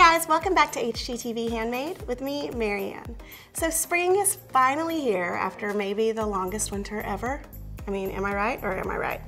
guys, welcome back to HGTV Handmade with me, Marianne. So spring is finally here after maybe the longest winter ever. I mean, am I right or am I right?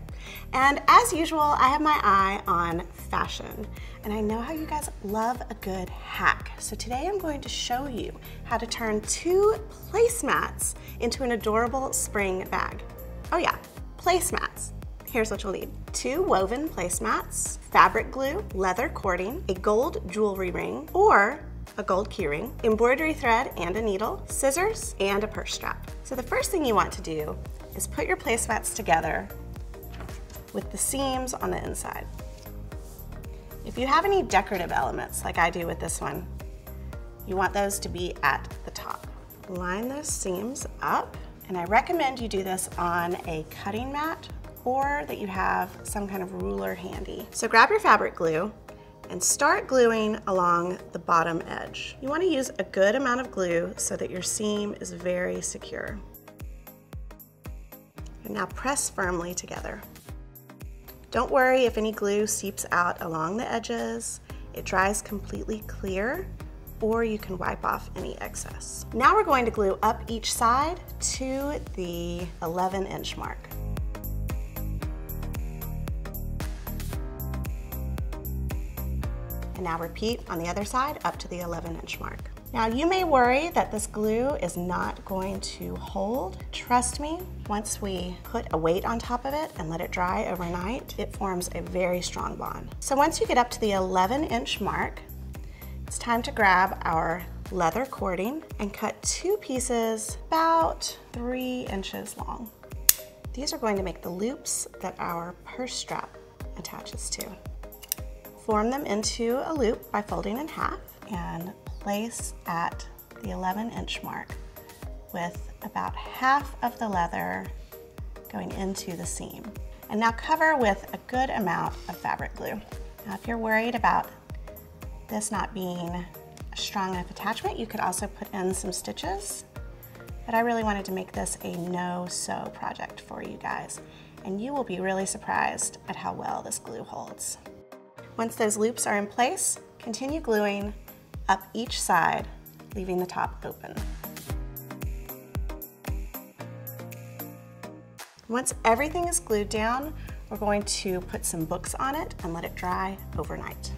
And as usual, I have my eye on fashion. And I know how you guys love a good hack. So today I'm going to show you how to turn 2 placemats into an adorable spring bag. Oh yeah, placemats. Here's what you'll need. 2 woven placemats, fabric glue, leather cording, a gold jewelry ring or a gold key ring, embroidery thread and a needle, scissors, and a purse strap. So the first thing you want to do is put your placemats together with the seams on the inside. If you have any decorative elements like I do with this one, you want those to be at the top. Line those seams up, and I recommend you do this on a cutting mat or that you have some kind of ruler handy. So grab your fabric glue and start gluing along the bottom edge. You want to use a good amount of glue so that your seam is very secure. And now press firmly together. Don't worry if any glue seeps out along the edges. It dries completely clear, or you can wipe off any excess. Now we're going to glue up each side to the 11-inch mark. And now repeat on the other side up to the 11-inch mark. Now you may worry that this glue is not going to hold. Trust me, once we put a weight on top of it and let it dry overnight, it forms a very strong bond. So once you get up to the 11-inch mark, it's time to grab our leather cording and cut 2 pieces about 3 inches long. These are going to make the loops that our purse strap attaches to. Form them into a loop by folding in half and place at the 11-inch mark with about half of the leather going into the seam. And now cover with a good amount of fabric glue. Now if you're worried about this not being a strong enough attachment, you could also put in some stitches. But I really wanted to make this a no-sew project for you guys. And you will be really surprised at how well this glue holds. Once those loops are in place, continue gluing up each side, leaving the top open. Once everything is glued down, we're going to put some books on it and let it dry overnight.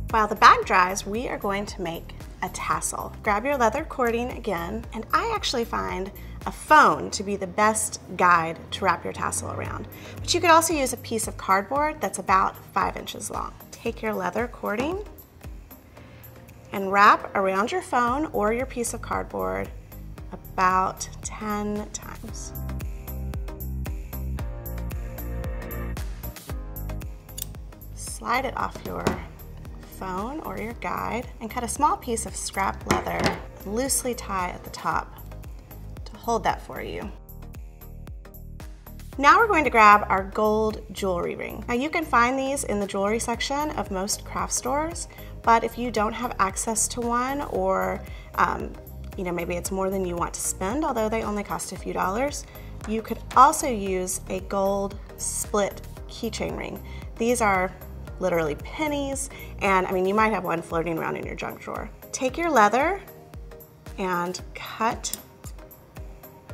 While the bag dries, we are going to make a tassel. Grab your leather cording again, and I actually find a phone to be the best guide to wrap your tassel around. But you could also use a piece of cardboard that's about 5 inches long. Take your leather cording and wrap around your phone or your piece of cardboard about 10 times. Slide it off your phone or your guide and cut a small piece of scrap leather and loosely tie at the top to hold that for you. Now we're going to grab our gold jewelry ring. Now you can find these in the jewelry section of most craft stores, but if you don't have access to one, or you know, maybe it's more than you want to spend, although they only cost a few dollars, you could also use a gold split keychain ring. These are literally pennies, and I mean, you might have one floating around in your junk drawer. Take your leather and cut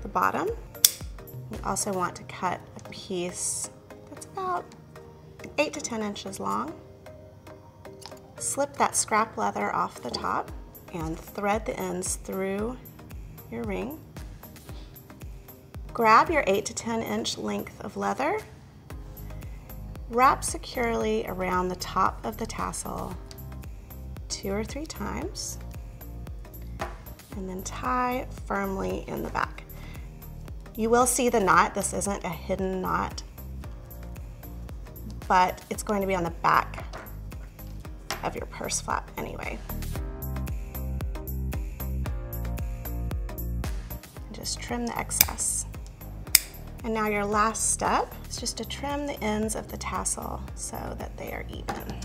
the bottom. You also want to cut a piece that's about 8 to 10 inches long. Slip that scrap leather off the top and thread the ends through your ring. Grab your 8 to 10 inch length of leather. Wrap securely around the top of the tassel 2 or 3 times, and then tie firmly in the back. You will see the knot. This isn't a hidden knot, but it's going to be on the back of your purse flap anyway. And just trim the excess. And now your last step is just to trim the ends of the tassel so that they are even.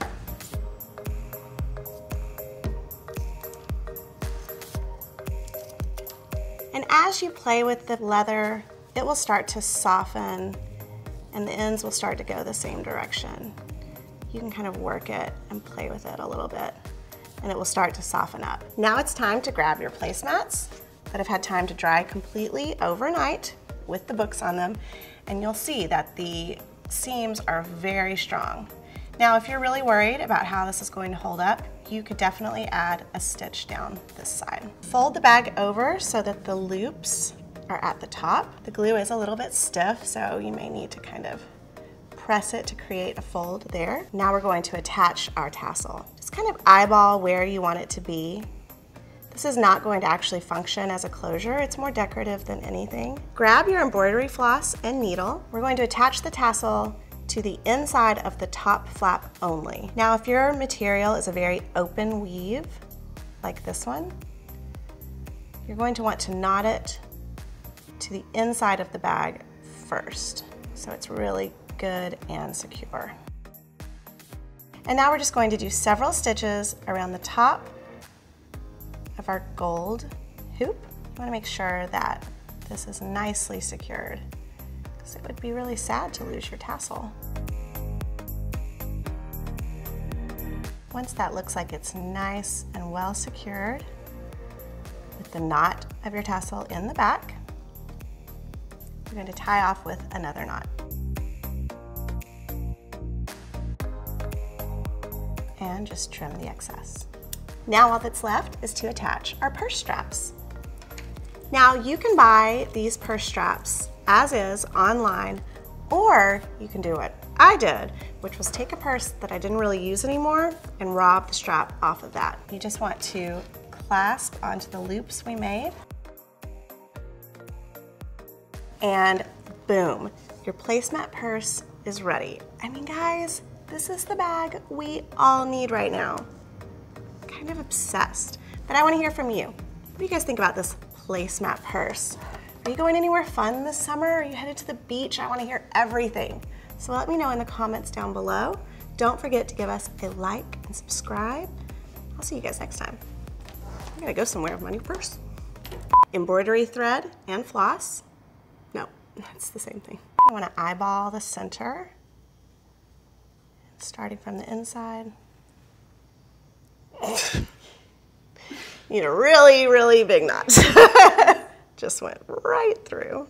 And as you play with the leather, it will start to soften and the ends will start to go the same direction. You can kind of work it and play with it a little bit, and it will start to soften up. Now it's time to grab your placemats that have had time to dry completely overnight with the books on them, and you'll see that the seams are very strong. Now, if you're really worried about how this is going to hold up, you could definitely add a stitch down this side. Fold the bag over so that the loops are at the top. The glue is a little bit stiff, so you may need to kind of press it to create a fold there. Now we're going to attach our tassel. Just kind of eyeball where you want it to be. This is not going to actually function as a closure. It's more decorative than anything. Grab your embroidery floss and needle. We're going to attach the tassel to the inside of the top flap only. Now, if your material is a very open weave, like this one, you're going to want to knot it to the inside of the bag first, so it's really good and secure. And now we're just going to do several stitches around the top of our gold hoop. You want to make sure that this is nicely secured, because it would be really sad to lose your tassel. Once that looks like it's nice and well secured with the knot of your tassel in the back, you're going to tie off with another knot. And just trim the excess. Now all that's left is to attach our purse straps. Now you can buy these purse straps as is online, or you can do what I did, which was take a purse that I didn't really use anymore and rob the strap off of that. You just want to clasp onto the loops we made, and boom, your placemat purse is ready. I mean, guys, this is the bag we all need right now. I'm kind of obsessed, but I want to hear from you. What do you guys think about this placemat purse? Are you going anywhere fun this summer? Are you headed to the beach? I want to hear everything. So let me know in the comments down below. Don't forget to give us a like and subscribe. I'll see you guys next time. I'm gonna go somewhere with my new purse. Embroidery thread and floss. No, that's the same thing. I want to eyeball the center, starting from the inside. Need a really, really big knot. Just went right through.